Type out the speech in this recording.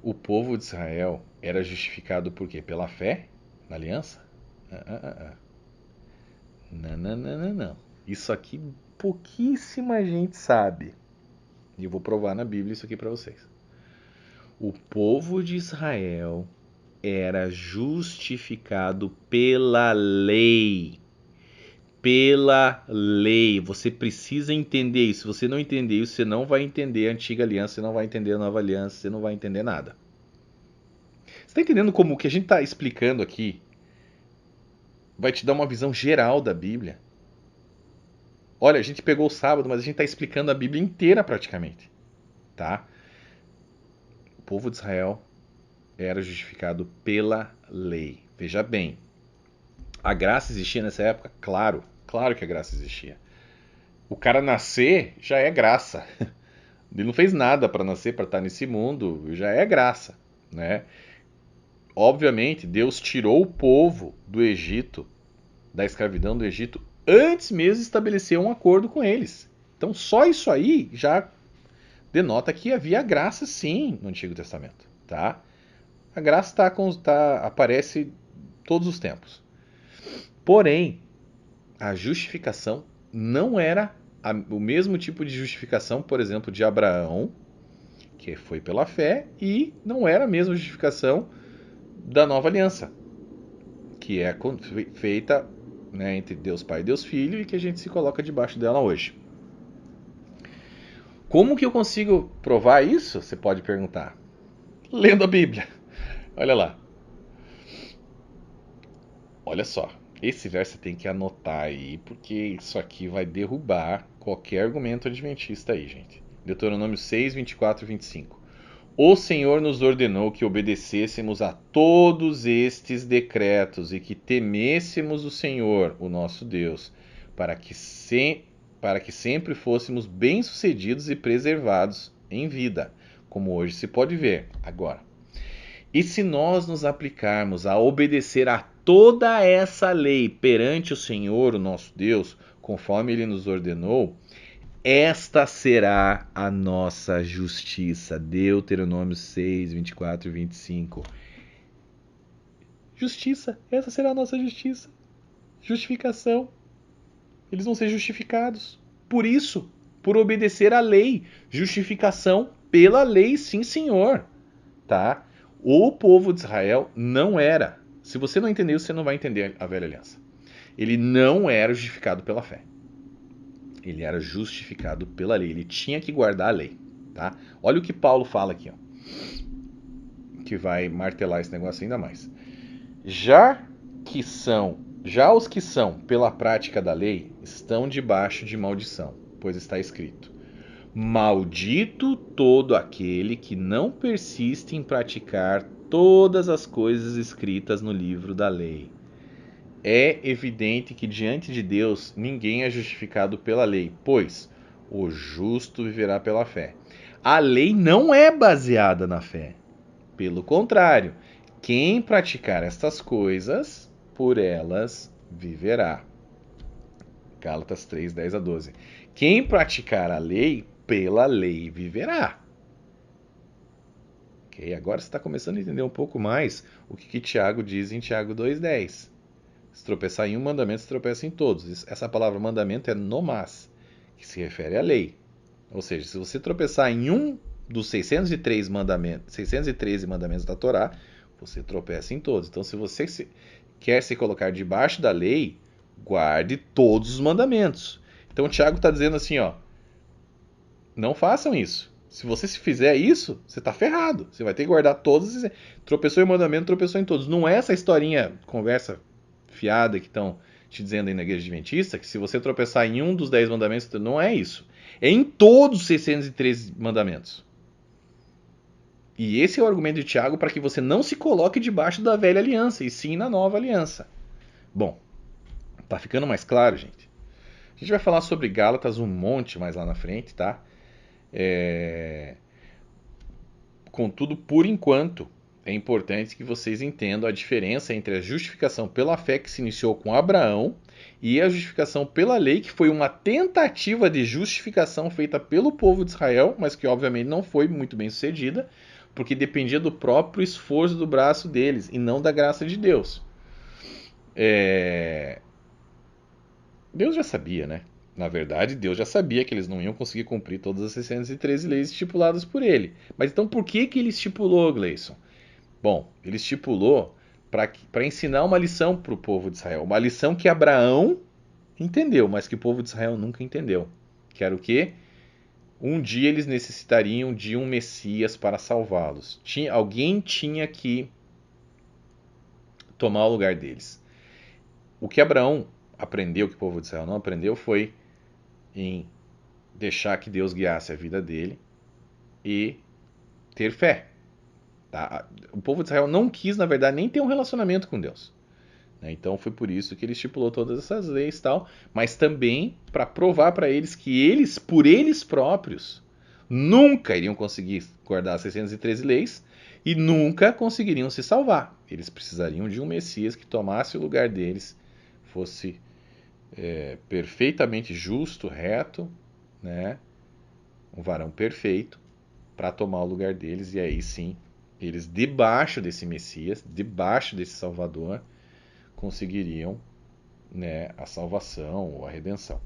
o povo de Israel era justificado por quê? Pela fé na aliança? Ah, ah, ah, ah. Não, não, não, não, não. Isso aqui pouquíssima gente sabe. E eu vou provar na Bíblia isso aqui para vocês. O povo de Israel era justificado pela lei. Pela lei. Você precisa entender isso. Se você não entender isso, você não vai entender a antiga aliança, você não vai entender a nova aliança, você não vai entender nada. Você está entendendo como o que a gente está explicando aqui vai te dar uma visão geral da Bíblia? Olha, a gente pegou o sábado, mas a gente está explicando a Bíblia inteira praticamente, tá? O povo de Israel era justificado pela lei. Veja bem, a graça existia nessa época? Claro, claro que a graça existia. O cara nascer já é graça. Ele não fez nada para nascer, para estar nesse mundo, já é graça, né? Obviamente, Deus tirou o povo do Egito, da escravidão do Egito, antes mesmo de estabelecer um acordo com eles. Então, só isso aí já denota que havia graça sim no Antigo Testamento, tá? A graça aparece todos os tempos. Porém, a justificação não era o mesmo tipo de justificação, por exemplo, de Abraão, que foi pela fé, e não era a mesma justificação da nova aliança, que é feita, né, entre Deus Pai e Deus Filho e que a gente se coloca debaixo dela hoje. Como que eu consigo provar isso? Você pode perguntar. Lendo a Bíblia. Olha lá. Olha só. Esse verso você tem que anotar aí, porque isso aqui vai derrubar qualquer argumento adventista aí, gente. Deuteronômio 6, 24 e 25. O Senhor nos ordenou que obedecêssemos a todos estes decretos e que temêssemos o Senhor, o nosso Deus, para que sempre fôssemos bem-sucedidos e preservados em vida, como hoje se pode ver. Agora, e se nós nos aplicarmos a obedecer a toda essa lei perante o Senhor, o nosso Deus, conforme ele nos ordenou, esta será a nossa justiça. Deuteronômio 6, 24 e 25. Justiça, essa será a nossa justiça. Justificação. Eles vão ser justificados. Por isso, por obedecer à lei. Justificação pela lei, sim, senhor. Tá? O povo de Israel não era. Se você não entender, você não vai entender a velha aliança. Ele não era justificado pela fé. Ele era justificado pela lei. Ele tinha que guardar a lei. Tá? Olha o que Paulo fala aqui, ó, que vai martelar esse negócio ainda mais. Já os que são pela prática da lei estão debaixo de maldição, pois está escrito: maldito todo aquele que não persiste em praticar todas as coisas escritas no livro da lei. É evidente que diante de Deus ninguém é justificado pela lei, pois o justo viverá pela fé. A lei não é baseada na fé. Pelo contrário, quem praticar estas coisas, por elas viverá. Gálatas 3, 10 a 12. Quem praticar a lei, pela lei viverá. Ok? Agora você está começando a entender um pouco mais o que Tiago diz em Tiago 2,10. Se tropeçar em um mandamento, se tropeça em todos. Essa palavra mandamento é nomás, que se refere à lei. Ou seja, se você tropeçar em um dos 613 mandamentos da Torá, você tropeça em todos. Então, se você quer se colocar debaixo da lei, guarde todos os mandamentos. Então, o Tiago está dizendo assim, ó, não façam isso. Se você fizer isso, você está ferrado. Você vai ter que guardar todos. Tropeçou em mandamento, tropeçou em todos. Não é essa historinha, conversa fiada que estão te dizendo aí na igreja adventista, que se você tropeçar em um dos 10 mandamentos, não é isso. É em todos os 613 mandamentos. E esse é o argumento de Tiago para que você não se coloque debaixo da velha aliança, e sim na nova aliança. Bom, tá ficando mais claro, gente? A gente vai falar sobre Gálatas um monte mais lá na frente, tá? Contudo, por enquanto, é importante que vocês entendam a diferença entre a justificação pela fé que se iniciou com Abraão e a justificação pela lei, que foi uma tentativa de justificação feita pelo povo de Israel, mas que obviamente não foi muito bem sucedida, porque dependia do próprio esforço do braço deles e não da graça de Deus. É, Deus já sabia, né? Na verdade, Deus já sabia que eles não iam conseguir cumprir todas as 613 leis estipuladas por ele. Mas então por que que ele estipulou, Gleison? Bom, ele estipulou para ensinar uma lição para o povo de Israel. Uma lição que Abraão entendeu, mas que o povo de Israel nunca entendeu. Que era o quê? Um dia eles necessitariam de um Messias para salvá-los. Alguém tinha que tomar o lugar deles. O que Abraão aprendeu, que o povo de Israel não aprendeu, foi em deixar que Deus guiasse a vida dele e ter fé. Tá? O povo de Israel não quis, na verdade, nem ter um relacionamento com Deus. Né? Então foi por isso que ele estipulou todas essas leis e tal, mas também para provar para eles que eles, por eles próprios, nunca iriam conseguir guardar as 613 leis e nunca conseguiriam se salvar. Eles precisariam de um Messias que tomasse o lugar deles, fosse perfeitamente justo, reto, né? Um varão perfeito para tomar o lugar deles, e aí sim, eles debaixo desse Messias, debaixo desse Salvador, conseguiriam, né, a salvação ou a redenção.